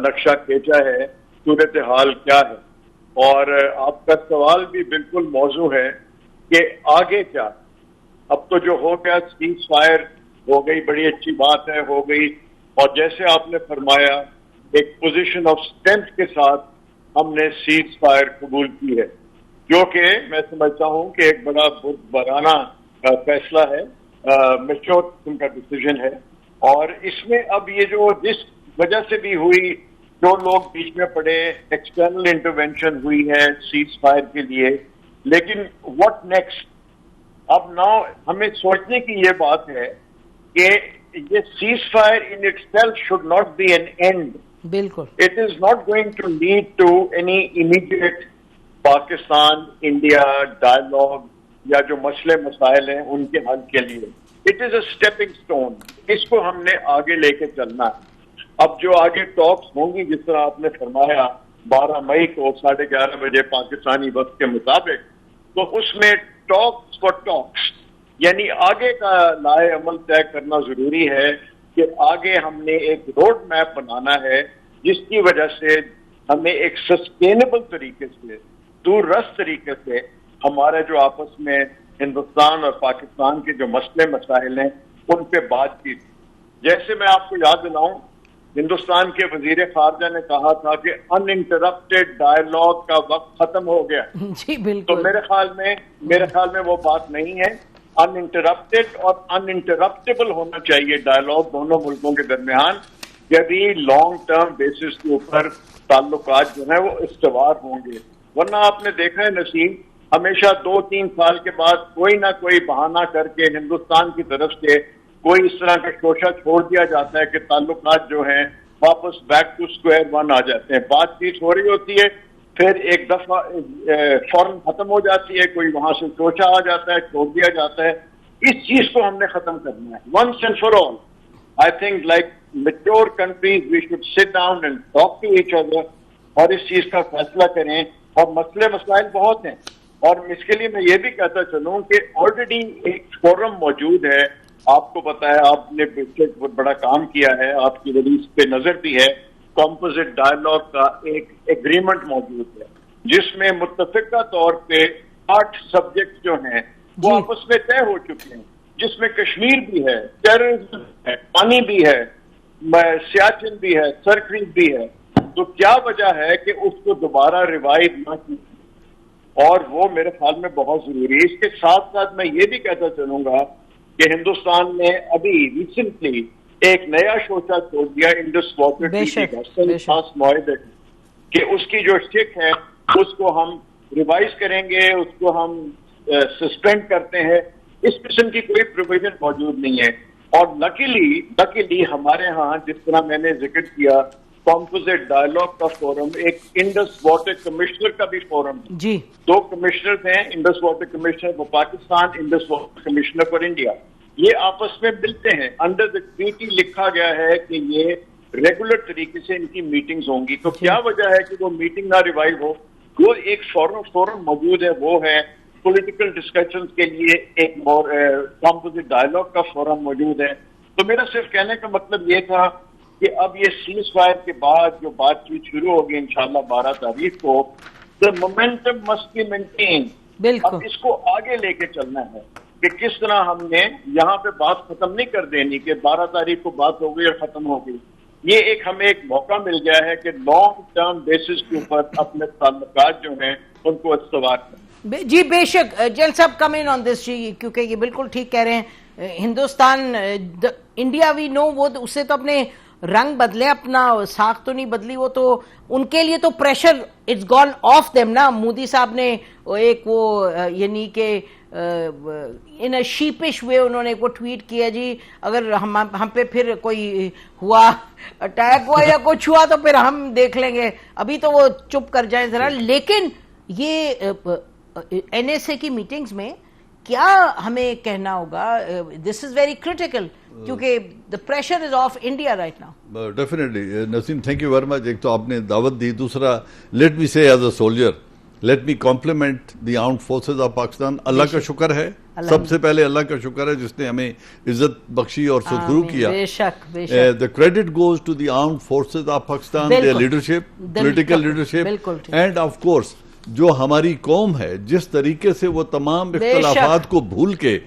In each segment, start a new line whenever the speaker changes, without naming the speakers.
نقشہ کھینچا ہے صورتحال کیا ہے. اور آپ کا سوال بھی بالکل موزوں ہے کہ آگے کیا. اب تو جو ہو گیا سیز فائر ہو گئی, بڑی اچھی بات ہے, ہو گئی. اور جیسے آپ نے فرمایا ایک پوزیشن آف اسٹرینتھ کے ساتھ ہم نے سیز فائر قبول کی ہے, جو کہ میں سمجھتا ہوں کہ ایک بڑا برانہ فیصلہ ہے, میچور قسم کا ڈیسیژن ہے. اور اس میں اب یہ جو جس وجہ سے بھی ہوئی, جو لوگ بیچ میں پڑے, ایکسٹرنل انٹرونشن ہوئی ہے سیز فائر کے لیے, لیکن واٹ نیکسٹ. اب ناؤ ہمیں سوچنے کی یہ بات ہے کہ یہ ceasefire in itself should not be an end.
بالکل.
It is not going to lead to any immediate Pakistan India dialogue یا جو مسئلے مسائل ہیں ان کے حل کے لیے. It is a stepping stone. اس کو ہم نے آگے لے کے چلنا ہے. اب جو آگے ٹاکس ہوں گی, جس طرح آپ نے فرمایا 12 مئی کو 11:30 بجے پاکستانی وقت کے مطابق, تو اس میں ٹاکس فار ٹاکس یعنی آگے کا لائے عمل طے کرنا ضروری ہے کہ آگے ہم نے ایک روڈ میپ بنانا ہے جس کی وجہ سے ہمیں ایک سسٹینیبل طریقے سے, دور رس طریقے سے ہمارے جو آپس میں ہندوستان اور پاکستان کے جو مسئلے مسائل ہیں ان پہ بات کی. جیسے میں آپ کو یاد دلاؤں, ہندوستان کے وزیر خارجہ نے کہا تھا کہ ان انٹرپٹیڈ ڈائلاگ کا وقت ختم ہو گیا.
جی بالکل.
تو میرے خیال میں وہ بات نہیں ہے. ان انٹرپٹیڈ اور ان انٹرپٹیبل ہونا چاہیے ڈائلاگ دونوں ملکوں کے درمیان, یدی لانگ ٹرم بیسس کے اوپر تعلقات جو ہیں وہ استوار ہوں گے. ورنہ آپ نے دیکھا ہے نسیم, ہمیشہ 2-3 سال کے بعد کوئی نہ کوئی بہانہ کر کے ہندوستان کی طرف سے کوئی اس طرح کا شوشہ چھوڑ دیا جاتا ہے کہ تعلقات جو ہیں واپس بیک ٹو اسکوائر ون آ جاتے ہیں. بات چیت ہو رہی ہوتی ہے, پھر ایک دفعہ فوراً ختم ہو جاتی ہے, کوئی وہاں سے شوشہ آ جاتا ہے, چھوڑ دیا جاتا ہے. اس چیز کو ہم نے ختم کرنا ہے once and for all. I think like mature countries we should sit down and talk to each other اور اس چیز کا فیصلہ کریں. اور مسئلے مسائل بہت ہیں, اور اس کے لیے میں یہ بھی کہتا چلوں کہ آلریڈی ایک فورم موجود ہے. آپ کو پتا ہے, آپ نے بہت بڑا کام کیا ہے, آپ کی ریلیز پہ نظر بھی ہے. کمپوزٹ ڈائلاگ کا ایک ایگریمنٹ موجود ہے جس میں متفقہ طور پہ 8 سبجیکٹ جو ہیں وہ آپس میں طے ہو چکے ہیں, جس میں کشمیر بھی ہے, ٹیررزم ہے, پانی بھی ہے, سیاچن بھی ہے, سرکریز بھی ہے. تو کیا وجہ ہے کہ اس کو دوبارہ ریوائو نہ کی, اور وہ میرے خیال میں بہت ضروری ہے. اس کے ساتھ ساتھ میں یہ بھی کہتا چلوں گا کہ ہندوستان نے ابھی ریسنٹلی ایک نیا شوشہ چھوڑ دیا انڈس واٹر ٹریٹی کا معاہدے, کہ اس کی جو اسٹک ہے اس کو ہم ریوائز کریں گے, اس کو ہم سسپینڈ کرتے ہیں. اس قسم کی کوئی پروویژن موجود نہیں ہے. اور لکیلی ہمارے ہاں جس طرح میں نے ذکر کیا کمپوزٹ ڈائلاگ کا فورم, ایک انڈس واٹر کمشنر کا بھی فورم ہے.
جی
2 کمشنر ہیں, Indus water commissioner for Pakistan, Indus water commissioner for India. یہ آپس میں ملتے ہیں. انڈر دا ٹریٹی لکھا گیا ہے کہ یہ ریگولر طریقے سے ان کی میٹنگز ہوں گی. تو کیا وجہ ہے کہ وہ میٹنگ نہ ریوائو ہو؟ وہ ایک فورم موجود ہے, وہ ہے پولیٹیکل ڈسکشنز کے لیے ایک کمپوزٹ ڈائلاگ کا فورم موجود ہے. تو میرا صرف کہنے کا مطلب یہ تھا کہ اب یہ سیز فائر کے بعد جو بات چیت شروع ہوگی انشاءاللہ 12 تاریخ کو, the momentum must be maintained.
بالکل.
اب اس کو آگے لے کے چلنا ہے کہ کس طرح ہم نے یہاں پہ بات ختم نہیں کر دینی کہ 12 تاریخ کو بات ہو گئی اور ختم ہو گئی. یہ ہمیں ایک موقع مل گیا ہے کہ لانگ ٹرم بیسس کے اوپر اپنے تعلقات جو ہیں ان کو استوار کریں.
جی بے شک. جیل صاحب کم ان آن دس, جی کیونکہ یہ بالکل ٹھیک کہہ رہے ہیں. ہندوستان انڈیا وی نو, وہ اسے تو اپنے رنگ بدلے, اپنا ساخت تو نہیں بدلی. وہ تو ان کے لیے تو pressure it's gone off them نا. مودی صاحب نے ایک وہ یعنی کہ ان اے شیپش وے انہوں نے وہ ٹویٹ کیا, جی اگر ہم پہ پھر کوئی ہوا, اٹیک ہوا یا کچھ ہوا تو پھر ہم دیکھ لیں گے, ابھی تو وہ چپ کر جائیں ذرا. لیکن یہ این ایس اے کی میٹنگز میں کیا ہمیں کہنا ہوگا؟ دس از ویری کریٹیکل کیونکہ the pressure is off India right now.
Definitely. Naseem, thank you very much. ایک تو آپ نے دعوت دی, دوسرا let me say as a soldier, let me compliment the armed forces of Pakistan. اللہ کا شکر ہے سب سے پہلے اللہ کا شکر ہے جس نے ہمیں عزت بخشی اور سرخرو کیا.
بے شک بے شک.
The credit goes to the armed forces of Pakistan, their leadership, political leadership, and of course جو ہماری قوم ہے جس طریقے سے وہ تمام اختلافات کو بھول کے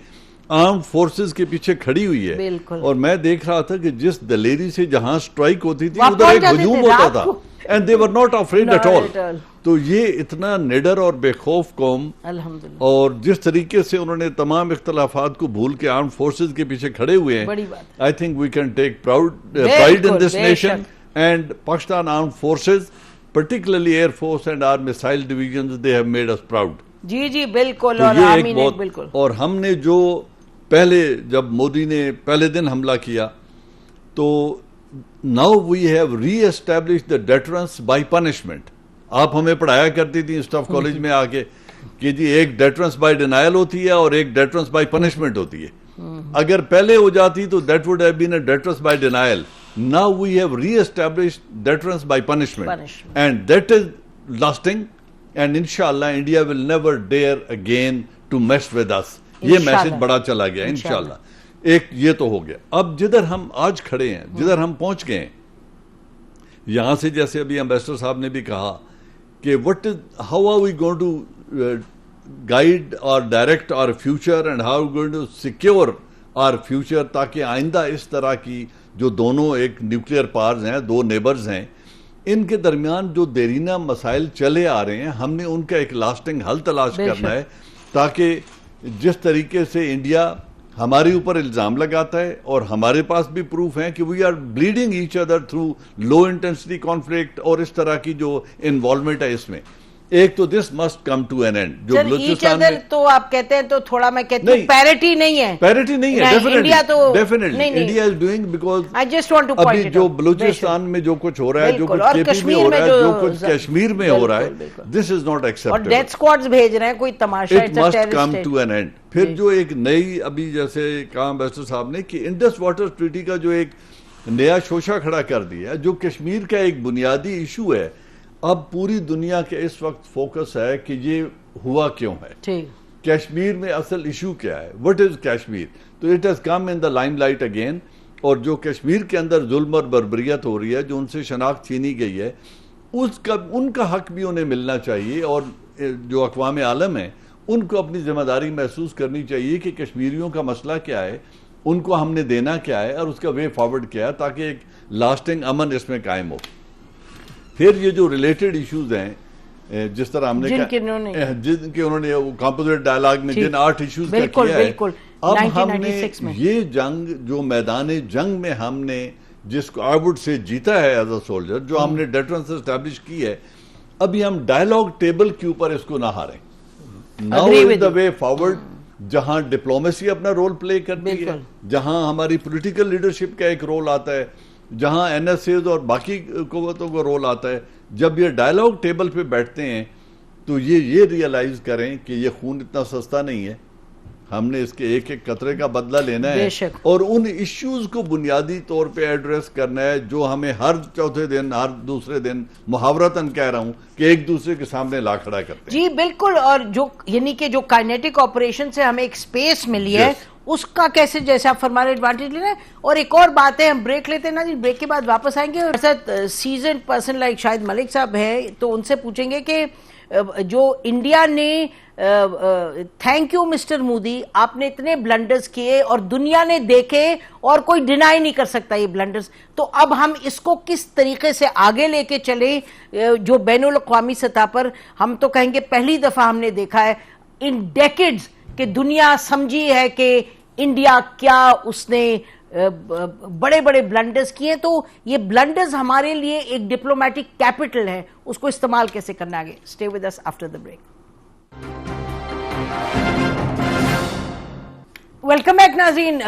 آرم فورسز کے پیچھے کھڑی ہوئی ہے. اور میں دیکھ رہا تھا کہ جس دلیری سے جہاں سٹرائک ہوتی تھی ادھر ایک ہجوم ہوتا تھا and they were not afraid at all. تو یہ اتنا نڈر اور بے خوف قوم اور جس طریقے سے انہوں نے تمام اختلافات کو بھول کے آرم فورسز کے پیچھے کھڑے ہوئے ہیں. I think we can take pride in this nation, and Pakistan armed forces, particularly Air Force and our missile divisions, they have made us proud.
جی جی بالکل. اور آمین بالکل.
اور ہم نے جو پہلے جب مودی نے پہلے دن حملہ کیا تو now we have re-established the deterrence by punishment. آپ ہمیں پڑھایا کرتی تھی اسٹاف کالج میں آ کے کہ جی ایک ڈیٹرنس بائی ڈینائل ہوتی ہے اور ایک ڈیٹرنس بائی پنشمنٹ ہوتی ہے. اگر پہلے ہو جاتی تو that would have been a deterrence by denial. Now we have re-established deterrence by punishment. And that is lasting, and inshallah India will never dare again to mess with us. یہ message بڑا چلا گیا انشاءاللہ. ایک یہ تو ہو گیا. اب جدھر ہم آج کھڑے ہیں, جدھر ہم پہنچ گئے ہیں, یہاں سے جیسے ابھی امبیسڈر صاحب نے بھی کہا کہ how are we going to guide or direct our future and how are we going to secure our future, تاکہ آئندہ اس طرح کی جو دونوں ایک نیوکلیئر پاورز ہیں, دو نیبرز ہیں, ان کے درمیان جو دیرینہ مسائل چلے آ رہے ہیں ہم نے ان کا ایک لاسٹنگ حل تلاش کرنا ہے, تاکہ جس طریقے سے انڈیا ہمارے اوپر الزام لگاتا ہے اور ہمارے پاس بھی پروف ہیں کہ we are bleeding each other through low intensity conflict اور اس طرح کی جو انوالومنٹ ہے اس میں, ایک تو this must come to an end. جو بلوچستان میں
تو آپ کہتے ہیں تو تھوڑا میں کہتی ہوں پیرٹی نہیں ہے,
پیرٹی نہیں ہے. Definitely India is doing, because ابھی جو بلوچستان میں جو کچھ ہو رہا ہے, جو کچھ کے پی میں ہو رہا ہے, جو کچھ کشمیر میں ہو رہا ہے, دس از ناٹ ایکسیپٹیبل.
اور ڈیتھ اسکواڈز بھیج رہے ہیں, کوئی تماشا.
It must come to an end. پھر جو ایک نئی ابھی جیسے کہا امبیسڈر صاحب نے کہ انڈس واٹر ٹریٹی کا جو ایک نیا شوشہ کھڑا کر دیا, جو کشمیر کا ایک بنیادی ایشو ہے, اب پوری دنیا کے اس وقت فوکس ہے کہ یہ ہوا کیوں ہے, کشمیر میں اصل ایشو کیا ہے, وٹ از کشمیر. تو it has come in the limelight again. اور جو کشمیر کے اندر ظلم اور بربریت ہو رہی ہے, جو ان سے شناخت چھینی گئی ہے, ان کا حق بھی انہیں ملنا چاہیے. اور جو اقوام عالم ہیں ان کو اپنی ذمہ داری محسوس کرنی چاہیے کہ کشمیریوں کا مسئلہ کیا ہے, ان کو ہم نے دینا کیا ہے, اور اس کا وے فارورڈ کیا ہے, تاکہ ایک لاسٹنگ امن اس میں قائم ہو. پھر یہ جو ریلیٹڈ ایشوز ہیں, جس طرح ہم نے جن کے انہوں نے کمپوزٹ ڈائلاگ میں جن 8 ایشوز کا کیا ہے, اب ہم نے یہ جنگ جو میدان جنگ میں ہم نے جس کو آئی وڈ سے جیتا ہے ایز اے سولجر, جو ہم نے ڈیٹرنس اسٹیبلش کی ہے, ابھی ہم ڈائلاگ ٹیبل کے اوپر اس کو نہ ہاریں. Now is the way forward, جہاں ڈپلومیسی اپنا رول پلے کرتی ہے, جہاں ہماری پولیٹیکل لیڈرشپ کا ایک رول آتا ہے, جہاں این ایس ایز اور باقی قوتوں کا رول آتا ہے. جب یہ ڈائلاگ ٹیبل پہ بیٹھتے ہیں تو یہ ریئلائز کریں کہ یہ خون اتنا سستا نہیں ہے, ہم نے اس کے ایک ایک قطرے کا بدلہ لینا ہے, اور ان ایشوز کو بنیادی طور پہ ایڈریس کرنا ہے جو ہمیں ہر چوتھے دن, ہر دوسرے دن محاورتاً کہہ رہا ہوں کہ ایک دوسرے کے سامنے لا کھڑا کرتے ہیں.
جی بالکل. اور جو یعنی کہ جو کائنیٹک آپریشن سے ہمیں ایک سپیس ملی ہے, اس کا کیسے جیسے آپ فرما رہے ایڈوانٹیج لینا ہے. اور ایک اور بات ہے, ہم بریک لیتے ہیں نا جی, بریک کے بعد واپس آئیں گے. اور سیزن پرسن لائک شاہد ملک صاحب ہے, تو ان سے پوچھیں گے کہ جو انڈیا نے تھینک یو مسٹر مودی, آپ نے اتنے بلنڈرز کیے اور دنیا نے دیکھے اور کوئی ڈینائی نہیں کر سکتا یہ بلنڈرز, تو اب ہم اس کو کس طریقے سے آگے لے کے چلیں جو بین الاقوامی سطح پر ہم تو کہیں گے پہلی دفعہ ہم نے دیکھا ہے ان ڈیکیڈز کہ دنیا سمجھی ہے کہ انڈیا کیا اس نے بڑے بڑے بلنڈرز کیے. تو یہ بلنڈرز ہمارے لیے ایک ڈپلومیٹک کیپٹل ہے, اس کو استعمال کیسے کرنا آگے. Stay with us after the break. Welcome back ناظرین.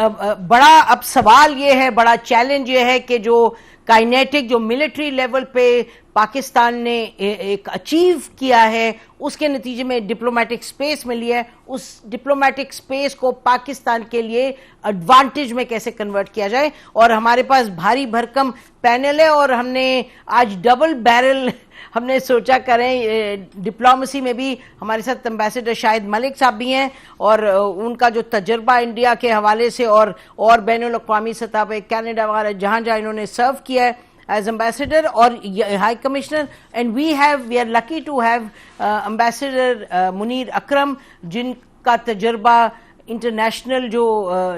بڑا اب سوال یہ ہے, بڑا چیلنج یہ ہے کہ جو کائنیٹک جو ملٹری لیول پہ پاکستان نے ایک اچیو کیا ہے اس کے نتیجے میں ڈپلومیٹک سپیس ملی ہے, اس ڈپلومیٹک سپیس کو پاکستان کے لیے ایڈوانٹیج میں کیسے کنورٹ کیا جائے. اور ہمارے پاس بھاری بھرکم پینل ہے اور ہم نے آج ڈبل بیرل ہم نے سوچا کریں. ڈپلومیسی میں بھی ہمارے ساتھ امبیسڈر شاہد ملک صاحب بھی ہیں اور ان کا جو تجربہ انڈیا کے حوالے سے اور بین الاقوامی سطح پہ کینیڈا وغیرہ جہاں جہاں انہوں نے سرو کیا ہے as ambassador اور high commissioner, and we are lucky to have ambassador Munir اکرم جن کا تجربہ انٹرنیشنل جو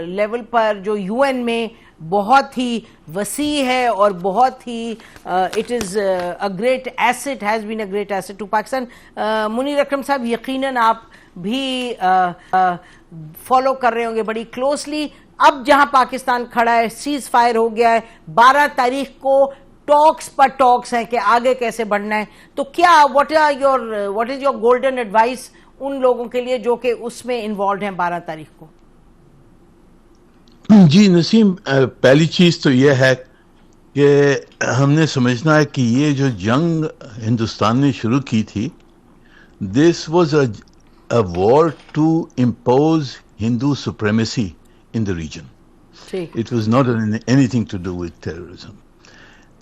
لیول پر جو یو این میں بہت ہی وسیع ہے اور بہت ہی it is a great asset, has been a great asset to Pakistan. Munir اکرم صاحب یقیناً آپ بھی فالو کر رہے ہوں گے بڑی کلوزلی. اب جہاں پاکستان کھڑا ہے, سیز فائر ہو گیا ہے, 12 تاریخ کو ٹاکس پر ٹاکس ہیں کہ آگے کیسے بڑھنا ہے, تو کیا what is your golden advice ان لوگوں کے لیے جو کہ اس میں انوالوڈ ہیں 12 تاریخ کو؟
جی نسیم, پہلی چیز تو یہ ہے کہ ہم نے سمجھنا ہے کہ یہ جو جنگ ہندوستان نے شروع کی تھی, this was a war to impose Hindu supremacy in the region. It was not anything to do with terrorism.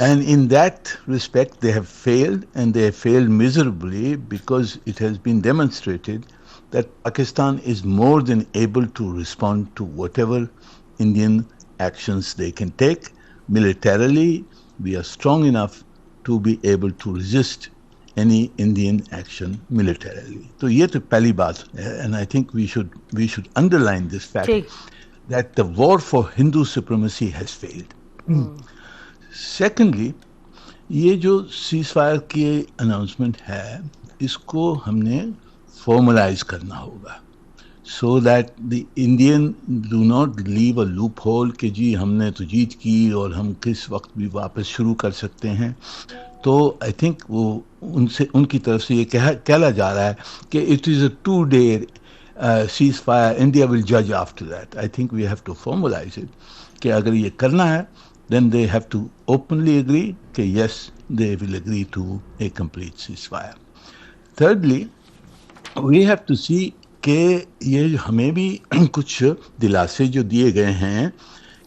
And in that respect, they have failed, and they have failed miserably because it has been demonstrated that Pakistan is more than able to respond to whatever Indian actions they can take. Militarily, we are strong enough to be able to resist any Indian action militarily. So یہ تو پہلی بات ہے, and I think we should underline this fact. That the war for Hindu supremacy has failed. Secondly, یہ جو cease fire کی announcement ہے اس کو ہم نے فارملائز کرنا ہوگا, so that the Indian do not leave a loophole کہ جی ہم نے تو جیت کی اور ہم کس وقت بھی واپس شروع کر سکتے ہیں. تو I think وہ ان کی طرف سے یہ کہا جا رہا ہے کہ it is a 2-day ceasefire, India will judge after that. I think we have to formalize it کہ اگر یہ کرنا ہے then they have to openly agree کہ yes, they will agree to a complete ceasefire. Thirdly, we have to see کہ یہ ہمیں بھی کچھ دلاسے جو دیے گئے ہیں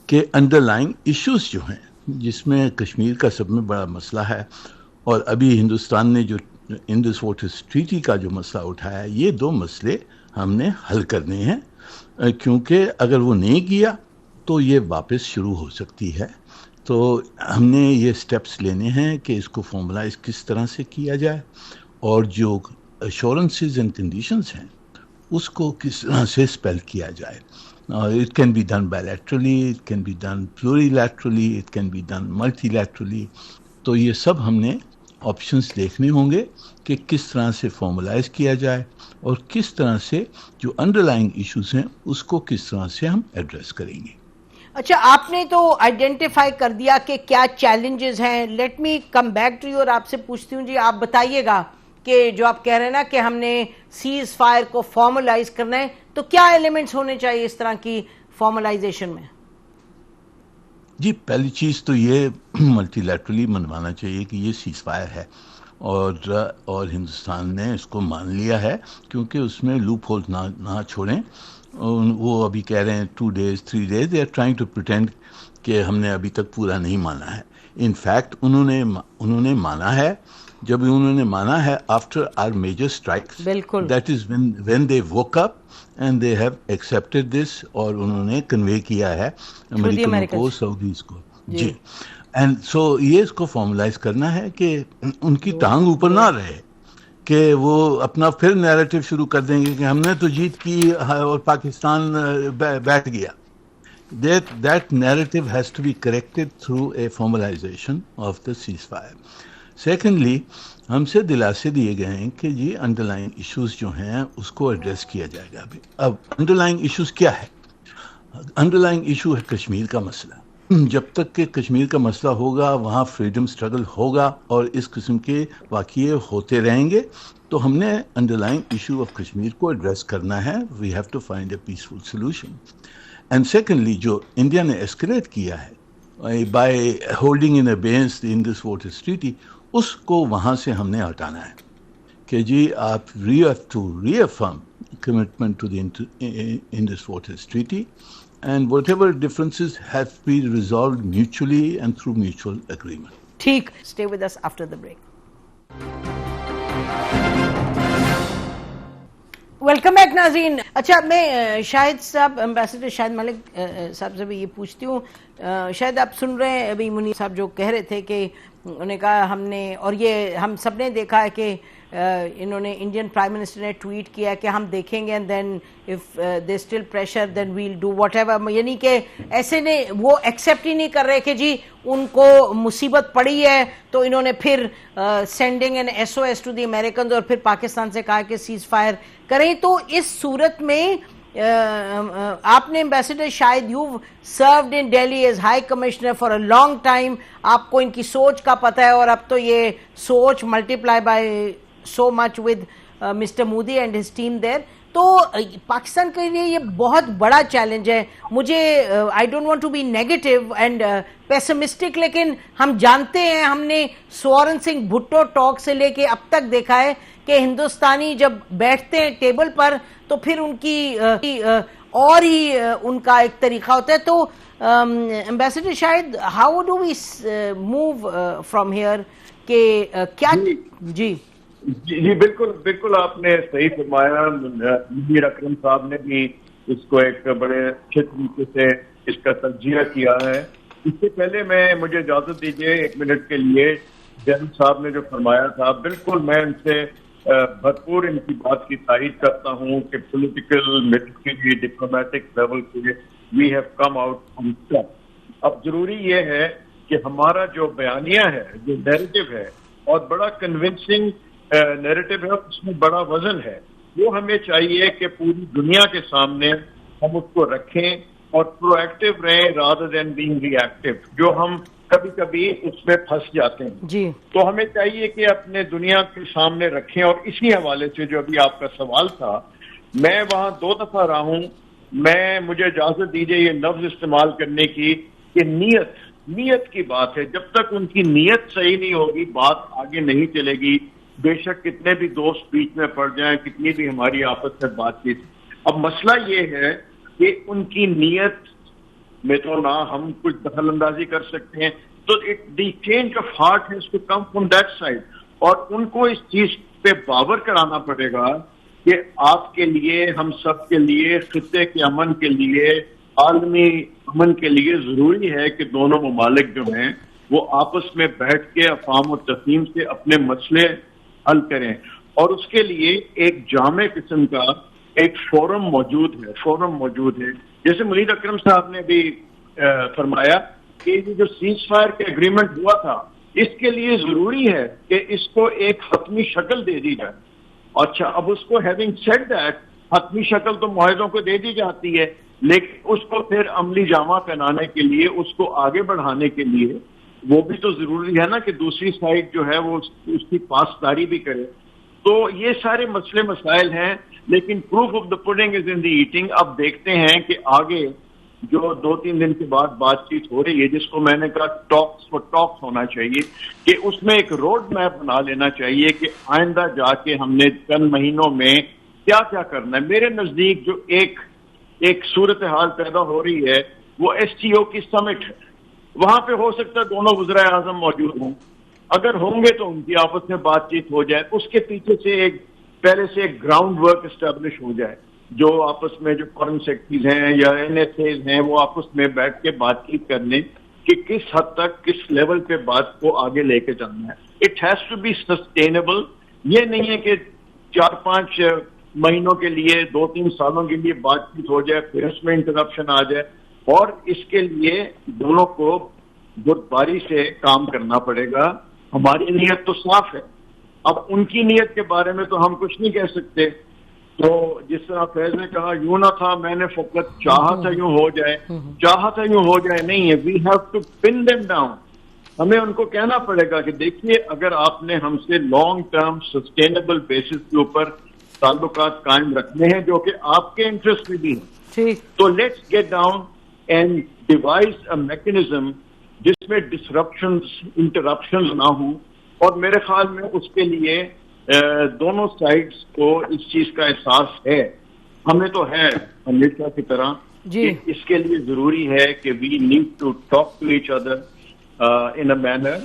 کہ underlying issues جو ہیں جس میں کشمیر کا سب میں بڑا مسئلہ ہے, اور ابھی ہندوستان نے جو Indus Waters Treaty کا جو مسئلہ اٹھایا ہے, یہ دو مسئلے ہم نے حل کرنے ہیں, کیونکہ اگر وہ نہیں کیا تو یہ واپس شروع ہو سکتی ہے. تو ہم نے یہ سٹیپس لینے ہیں کہ اس کو فارملائز کس طرح سے کیا جائے, اور جو ایشورنسز اینڈ کنڈیشنز ہیں اس کو کس طرح سے اسپیل کیا جائے. It can be done bilaterally, it can be done plurilaterally, it can be done multilaterally. تو یہ سب ہم نے آپشنز دیکھنے ہوں گے کہ کس طرح سے فارملائز کیا جائے اور کس طرح سے جو انڈر لائنگ ایشوز ہیں اس کو کس طرح سے ہم ایڈریس کریں گے.
اچھا, آپ نے تو آئیڈینٹیفائی کر دیا کہ کیا چیلنجز ہیں. Let me come back to you اور آپ سے پوچھتی ہوں, جی آپ بتائیے گا کہ جو آپ کہہ رہے ہیں نا کہ ہم نے سیز فائر کو فارملائز کرنا ہے, تو کیا ایلیمنٹس ہونے چاہیے اس طرح کی فارملائزیشن میں؟
جی پہلی چیز تو یہ ملٹی لیٹرلی منوانا چاہیے کہ یہ سیز فائر ہے, اور ہندوستان نے اس کو مان لیا ہے, کیونکہ اس میں لوپ ہول نہ چھوڑیں. وہ ابھی کہہ رہے ہیں 2 days 3 days, they are trying to pretend کہ ہم نے ابھی تک پورا نہیں مانا ہے. ان فیکٹ انہوں نے مانا ہے, جب انہوں نے مانا ہے after our major strikes, that is when they woke up and they have accepted this, اور انہوں نے کنوے کیا ہے امریکن کو, سعودیز کو. جی, اینڈ سو یہ اس کو فارملائز کرنا ہے کہ ان کی ٹانگ اوپر نہ رہے کہ وہ اپنا پھر نیریٹو شروع کر دیں گے کہ ہم نے تو جیت کی اور پاکستان بیٹھ گیا. That narrative has to be corrected through a formalization of the ceasefire. Secondly, ہم سے دلاسے دیے گئے ہیں کہ جی انڈر لائن ایشوز جو ہیں اس کو ایڈریس کیا جائے گا. اب انڈر لائن ایشوز کیا ہے؟ انڈر لائن ایشو ہے کشمیر کا مسئلہ. جب تک کہ کشمیر کا مسئلہ ہوگا وہاں فریڈم اسٹرگل ہوگا اور اس قسم کے واقعے ہوتے رہیں گے, تو ہم نے underlying issue of Kashmir کو ایڈریس کرنا ہے. We have to find a peaceful solution. And secondly, جو انڈیا نے ایسکلیٹ کیا ہے by holding in abeyance the Indus waters treaty, اس کو وہاں سے ہم نے ہٹانا ہے کہ جی آپ have to reaffirm commitment to the Indus Waters Treaty, and whatever differences have been resolved mutually and through mutual agreement.
ٹھیک, stay with us after the break. Welcome back ناظرین. اچھا, میں شاہد صاحب, امبیسڈر شاہد ملک صاحب سے بھی یہ پوچھتی ہوں. شاید آپ سن رہے ہیں ابھی منیر صاحب جو کہہ رہے تھے کہ انہوں نے کہا ہم نے, اور یہ ہم سب نے دیکھا ہے کہ انہوں نے, انڈین پرائم منسٹر نے ٹویٹ کیا کہ ہم دیکھیں گے, then if they still pressure then we'll do whatever. یعنی کہ ایسے نے وہ ایکسیپٹ ہی نہیں کر رہے کہ جی ان کو مصیبت پڑی ہے تو انہوں نے پھر sending an SOS to the Americans, اور پھر پاکستان سے کہا کہ سیز فائر کریں. تو اس صورت میں آپ نے امبیسڈر شاید you served in daily as high commissioner for a long time, آپ کو ان کی سوچ کا پتہ ہے, اور اب تو یہ سوچ multiply by so much with mister Modi and his team there. تو پاکستان کے لیے یہ بہت بڑا چیلنج ہے. مجھے I don't want to be negative and pessimistic, لیکن ہم جانتے ہیں, ہم نے سوارن سنگھ بھٹو ٹاک سے لے کے اب تک دیکھا ہے کہ ہندوستانی جب بیٹھتے ہیں ٹیبل پر تو پھر ان کی اور ہی ان کا ایک طریقہ ہوتا ہے. تو امبیسڈر شاید how do we move from here, کہ کیا. جی
جی بالکل بالکل, آپ نے صحیح فرمایا. منیر اکرم صاحب نے بھی اس کو ایک بڑے اچھے طریقے سے اس کا تجزیہ کیا ہے. اس سے پہلے مجھے اجازت دیجیے 1 منٹ کے لیے. جن صاحب نے جو فرمایا تھا, بالکل میں ان سے بھرپور ان کی بات کی تائید کرتا ہوں کہ پولیٹیکل, ملٹری, ڈپلومیٹک لیول پہ we have come out from top. اب ضروری یہ ہے کہ ہمارا جو بیانیہ ہے, جو نیریٹو ہے, اور بڑا کنونسنگ نیریٹو ہے, اس میں بڑا وزن ہے, وہ ہمیں چاہیے کہ پوری دنیا کے سامنے ہم اس کو رکھیں اور پرو ایکٹیو رہیں رادر دین بینگ ری ایکٹیو, جو ہم کبھی کبھی اس میں پھنس جاتے ہیں.
جی,
تو ہمیں چاہیے کہ اپنے دنیا کے سامنے رکھیں. اور اسی حوالے سے جو ابھی آپ کا سوال تھا, میں وہاں 2 دفعہ رہا ہوں. مجھے اجازت دیجیے یہ لفظ استعمال کرنے کی کہ نیت کی بات ہے. جب تک ان کی نیت صحیح نہیں ہوگی بات آگے نہیں چلے گی. بے شک کتنے بھی دوست بیچ میں پڑ جائیں, کتنی بھی ہماری آپس میں بات چیت. اب مسئلہ یہ ہے کہ ان کی نیت میں تو نہ ہم کچھ دخل اندازی کر سکتے ہیں. تو the change of heart has to come from that side, اور ان کو اس چیز پہ باور کرانا پڑے گا کہ آپ کے لیے, ہم سب کے لیے, خطے کے امن کے لیے, عالمی امن کے لیے ضروری ہے کہ دونوں ممالک جو ہیں وہ آپس میں بیٹھ کے افہام و تفہیم سے اپنے مسئلے حل کریں. اور اس کے لیے ایک جامع قسم کا ایک فورم موجود ہے. جیسے منیر اکرم صاحب نے بھی فرمایا کہ یہ جو سیز فائر کے اگریمنٹ ہوا تھا, اس کے لیے ضروری ہے کہ اس کو ایک حتمی شکل دے دی جائے. اچھا, اب اس کو ہیونگ سیڈ دیٹ, حتمی شکل تو معاہدوں کو دے دی جاتی ہے, لیکن اس کو پھر عملی جامہ پہنانے کے لیے, اس کو آگے بڑھانے کے لیے وہ بھی تو ضروری ہے نا کہ دوسری سائڈ جو ہے وہ اس کی پاسداری بھی کرے. تو یہ سارے مسئلے مسائل ہیں, لیکن proof of the pudding is in the eating. اب دیکھتے ہیں کہ آگے جو 2-3 دن کے بعد بات چیت ہو رہی ہے, جس کو میں نے کہا ٹاکس فور ٹاکس ہونا چاہیے, کہ اس میں ایک روڈ میپ بنا لینا چاہیے کہ آئندہ جا کے ہم نے چند مہینوں میں کیا کیا کرنا ہے. میرے نزدیک جو ایک صورتحال پیدا ہو رہی ہے وہ SCO کی سمٹ ہے. وہاں پہ ہو سکتا ہے دونوں وزرائے اعظم موجود ہوں, اگر ہوں گے تو ان کی آپس میں بات چیت ہو جائے. اس کے پیچھے سے پہلے سے ایک گراؤنڈ ورک اسٹیبلش ہو جائے, جو آپس میں جو فارن سیکرٹریز ہیں یا NSAs ہیں وہ آپس میں بیٹھ کے بات چیت کر لیں کہ کس حد تک, کس لیول پہ بات کو آگے لے کے چلنا ہے. It has to be sustainable. یہ نہیں ہے کہ 4-5 مہینوں کے لیے, 2-3 سالوں کے لیے بات چیت ہو جائے پھر اس میں انٹرپشن آ جائے. اور اس کے لیے دونوں کو بردباری سے کام کرنا پڑے گا. ہماری نیت تو صاف ہے, اب ان کی نیت کے بارے میں تو ہم کچھ نہیں کہہ سکتے. تو جس طرح فیض نے کہا یوں نہ تھا, میں نے فقط چاہا تھا یوں ہو جائے, نہیں ہے. We have to pin them down. ہمیں ان کو کہنا پڑے گا کہ دیکھیے, اگر آپ نے ہم سے لانگ ٹرم سسٹینیبل بیسس کے اوپر تعلقات قائم رکھنے ہیں جو کہ آپ کے انٹرسٹ میں بھی ہیں, تو let's get down and devise a mechanism جس میں ڈسرپشنز, انٹرپشنز نہ ہوں, اور میرے خیال میں اس کے لیے دونوں سائڈز کو اس چیز کا احساس ہے. ہمیں تو ہے امریکہ کی طرح
جی.
کہ اس کے لیے ضروری ہے کہ we need to talk to each other in a manner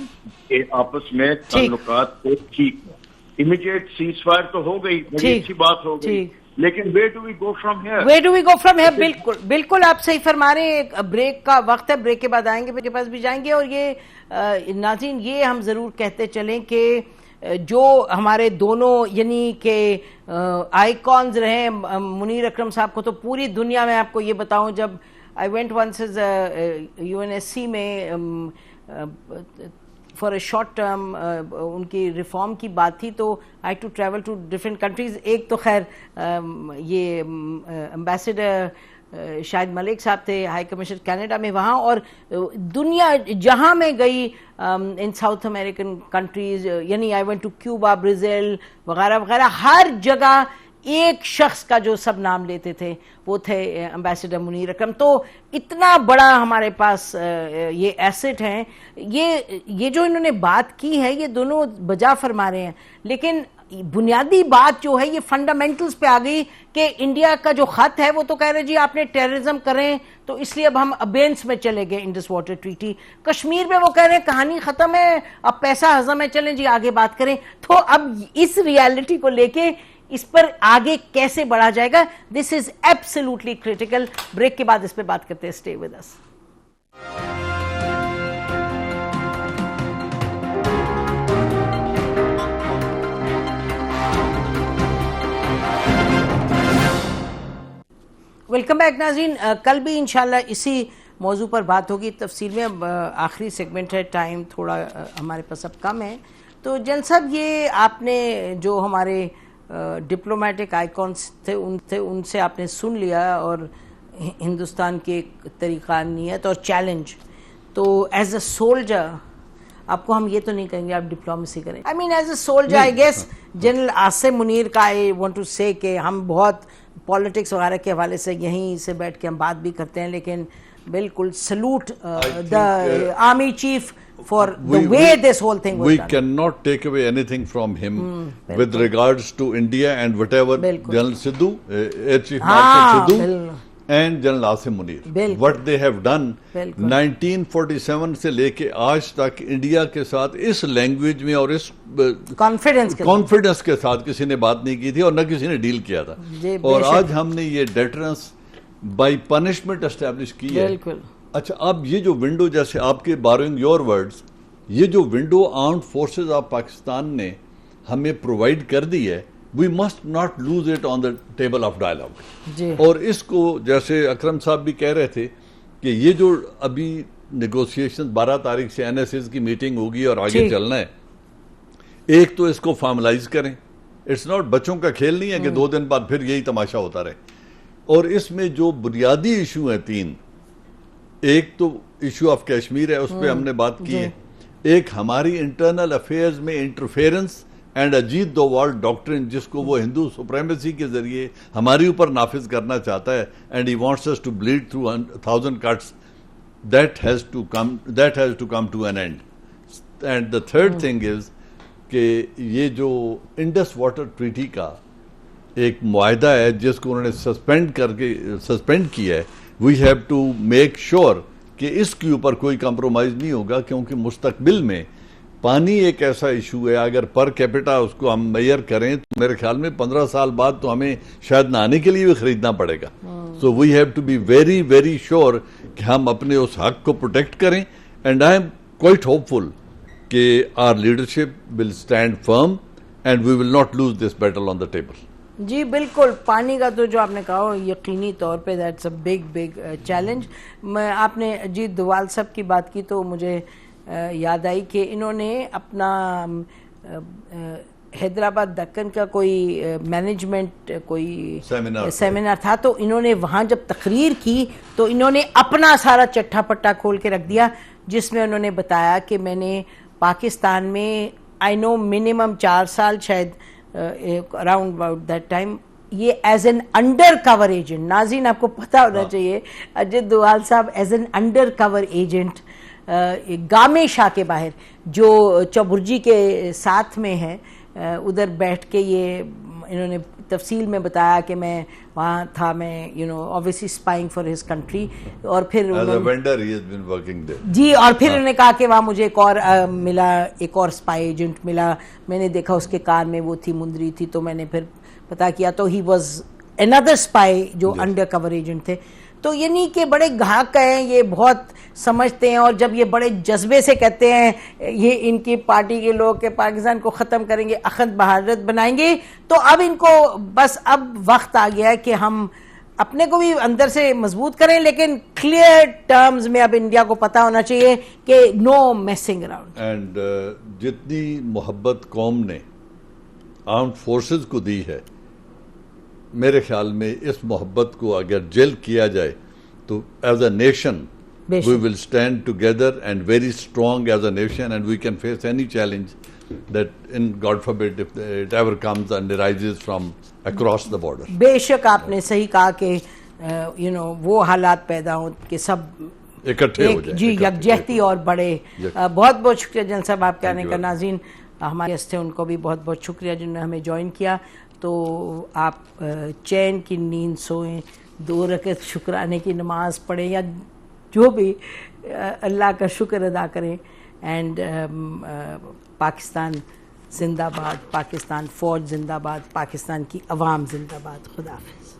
کہ آپس میں تعلقات کو ٹھیک ہو. امیڈیٹ سیز فائر تو ہو گئی, بڑی اچھی بات ہو گئی, لیکن where do we go from here?
Where do we go from here? بالکل بالکل آپ صحیح فرما رہے ہیں. ایک بریک کا وقت ہے, بریک کے بعد آئیں گے, کے پاس بھی جائیں گے. اور یہ ناظرین یہ ہم ضرور کہتے چلیں کہ جو ہمارے دونوں یعنی کہ آئیکونز رہے, منیر اکرم صاحب کو تو پوری دنیا میں آپ کو یہ بتاؤں, جب آئی وینٹ ونس UNSC میں فار اے شارٹ ٹرم ان کی ریفارم کی بات تھی, تو I to travel to different countries. ایک تو خیر یہ امبیسڈر شاہد ملک صاحب تھے, ہائی کمیشنر کینیڈا میں وہاں, اور دنیا جہاں میں گئی ان ساؤتھ امریکن کنٹریز, یعنی I went to Cuba, Brazil وغیرہ وغیرہ, ہر جگہ ایک شخص کا جو سب نام لیتے تھے وہ تھے امبیسڈر منیر اکرم. تو اتنا بڑا ہمارے پاس یہ ایسٹ ہیں. یہ جو انہوں نے بات کی ہے یہ دونوں بجا فرما رہے ہیں, لیکن بنیادی بات جو ہے یہ فنڈامنٹلز پہ آ گئی کہ انڈیا کا جو خط ہے وہ تو کہہ رہے جی آپ نے ٹیررزم کریں تو اس لیے اب ہم ابینس میں چلے گئے انڈس واٹر ٹریٹی. کشمیر میں وہ کہہ رہے ہیں کہانی ختم ہے, اب پیسہ ہضم ہے, چلیں جی آگے بات کریں. تو اب اس ریالٹی کو لے کے اس پر آگے کیسے بڑھا جائے گا, this is absolutely critical. Break کے بعد اس پہ بات کرتے ہیں. Stay with us. Welcome back ناظرین. کل بھی انشاءاللہ اسی موضوع پر بات ہوگی تفصیل میں. اب آخری سیگمنٹ ہے, ٹائم تھوڑا ہمارے پاس اب کم ہے. تو جن صاحب یہ آپ نے جو ہمارے ڈپلومیٹک آئیکونس تھے ان سے آپ نے سن لیا, اور ہندوستان کے ایک طریقہ نیت اور چیلنج. تو ایز اے سولجر آپ کو ہم یہ تو نہیں کہیں گے آپ ڈپلومیسی کریں. I mean as a soldier I guess general Asim Munir کا آئی وانٹ ٹو سے کہ ہم بہت پالیٹکس وغیرہ کے حوالے سے یہیں سے بیٹھ کے ہم بات بھی کرتے ہیں, لیکن بالکل salute the army chief for the way this whole thing was done.
We cannot take away anything from him with regards to India and whatever General Sidhu, Air Chief Marshal Sidhu and General Asim Munir, what they have done 1947 سے لے کے آج تک India کے ساتھ اس language میں اور اس confidence کے ساتھ کسی نے بات نہیں کی تھی اور نہ کسی نے ڈیل کیا تھا. اور آج ہم نے یہ ڈیٹرنس بائی پنشمنٹ اسٹیبلش کی ہے. اچھا, اب یہ جو ونڈو, جیسے آپ کے بارونگ یور ورڈز, یہ جو window armed forces of Pakistan نے ہمیں پرووائڈ کر دی ہے, we must not lose it on the table of dialogue. اور اس کو جیسے اکرم صاحب بھی کہہ رہے تھے کہ یہ جو ابھی نیگوسیشن 12 تاریخ سے NSS کی میٹنگ ہوگی اور آگے چلنا ہے, ایک تو اس کو فارملائز کریں. اٹس ناٹ بچوں کا کھیل نہیں ہے کہ 2 دن بعد پھر یہی تماشا ہوتا رہے. اور اس میں جو بنیادی ایشو ہیں 3, ایک تو ایشو آف کشمیر ہے, اس پہ ہم نے بات کی ہے. ایک ہماری انٹرنل افیئرز میں انٹرفیئرنس اینڈ اجیت دووال ڈاکٹرن, جس کو وہ ہندو سپریمیسی کے ذریعے ہمارے اوپر نافذ کرنا چاہتا ہے, and he wants us to bleed through 1000 cuts, that has to come to an end. And the third thing is کہ یہ جو انڈس واٹر ٹریٹی کا ایک معاہدہ ہے جس کو انہوں نے سسپینڈ کیا ہے, we have to make sure کہ اس کے اوپر کوئی کمپرومائز نہیں ہوگا, کیونکہ مستقبل میں پانی ایک ایسا ایشو ہے, اگر پر کیپٹا اس کو ہم میئر کریں تو میرے خیال میں 15 سال بعد تو ہمیں شاید نہانے کے لیے بھی خریدنا پڑے گا. So we have to be very very sure کہ ہم اپنے اس حق کو پروٹیکٹ کریں. And I am quite hopeful کہ our leadership will stand firm and we will not lose this battle on the table.
جی بالکل, پانی کا تو جو آپ نے کہا یقینی طور پہ دیٹس اے بگ چیلنج. آپ نے اجیت دووال صاحب کی بات کی تو مجھے یاد آئی کہ انہوں نے اپنا حیدرآباد دکن کا کوئی مینجمنٹ کوئی سیمینار تھا, تو انہوں نے وہاں جب تقریر کی تو انہوں نے اپنا سارا چٹھا پٹا کھول کے رکھ دیا, جس میں انہوں نے بتایا کہ میں نے پاکستان میں آئی نو منیمم 4 سال شاید اراؤنڈ اباؤٹ دیٹ ٹائم یہ as an undercover agent, ناظرین آپ کو پتا ہونا چاہیے اجیت دووال صاحب as an undercover agent گامے شاہ کے باہر جو چوبرجی کے ساتھ میں ہے ادھر بیٹھ کے یہ انہوں نے تفصیل میں بتایا کہ میں وہاں تھا, میں obviously spying for his country, اور پھر
As a vendor he has been working there.
جی, اور پھر انہوں نے کہا کہ وہاں مجھے ایک اور ملا, ایک اور اسپائی ایجنٹ ملا, میں نے دیکھا اس کے کار میں وہ تھی, مندری تھی, تو میں نے پھر پتا کیا تو ہی واز another spy جو انڈر کور ایجنٹ تھے. تو یعنی کہ بڑے گھاک ہیں, یہ بہت سمجھتے ہیں, اور جب یہ بڑے جذبے سے کہتے ہیں یہ ان کی پارٹی کے لوگ کہ پاکستان کو ختم کریں گے, اخند بھارت بنائیں گے, تو اب ان کو بس اب وقت آ گیا ہے کہ ہم اپنے کو بھی اندر سے مضبوط کریں, لیکن کلیئر ٹرمز میں اب انڈیا کو پتا ہونا چاہیے کہ نو میسنگ اراؤنڈ.
اینڈ جتنی محبت قوم نے آرمڈ فورسز کو دی ہے, میرے خیال میں اس محبت کو اگر جل کیا جائے تو as a nation we will stand together and very strong as a nation, and we can face any challenge that, in God forbid, if it ever comes and arises from across the border.
بے شک آپ نے صحیح کہا کہ وہ حالات پیدا ہوں کہ سب
اکٹھے ہو جائیں,
جی یکجہتی اور بڑے. بہت بہت شکریہ جن صاحب آپ کے آنے کا. ناظرین, ہمارے گیسٹ تھے, ان کو بھی بہت بہت شکریہ جنہوں نے ہمیں جوائن کیا. تو آپ چین کی نیند سوئیں, 2 رکعت شکرانے کی نماز پڑھیں, یا جو بھی اللہ کا شکر ادا کریں. اینڈ پاکستان زندہ باد, پاکستان فوج زندہ باد, پاکستان کی عوام زندہ باد. خدا حافظ.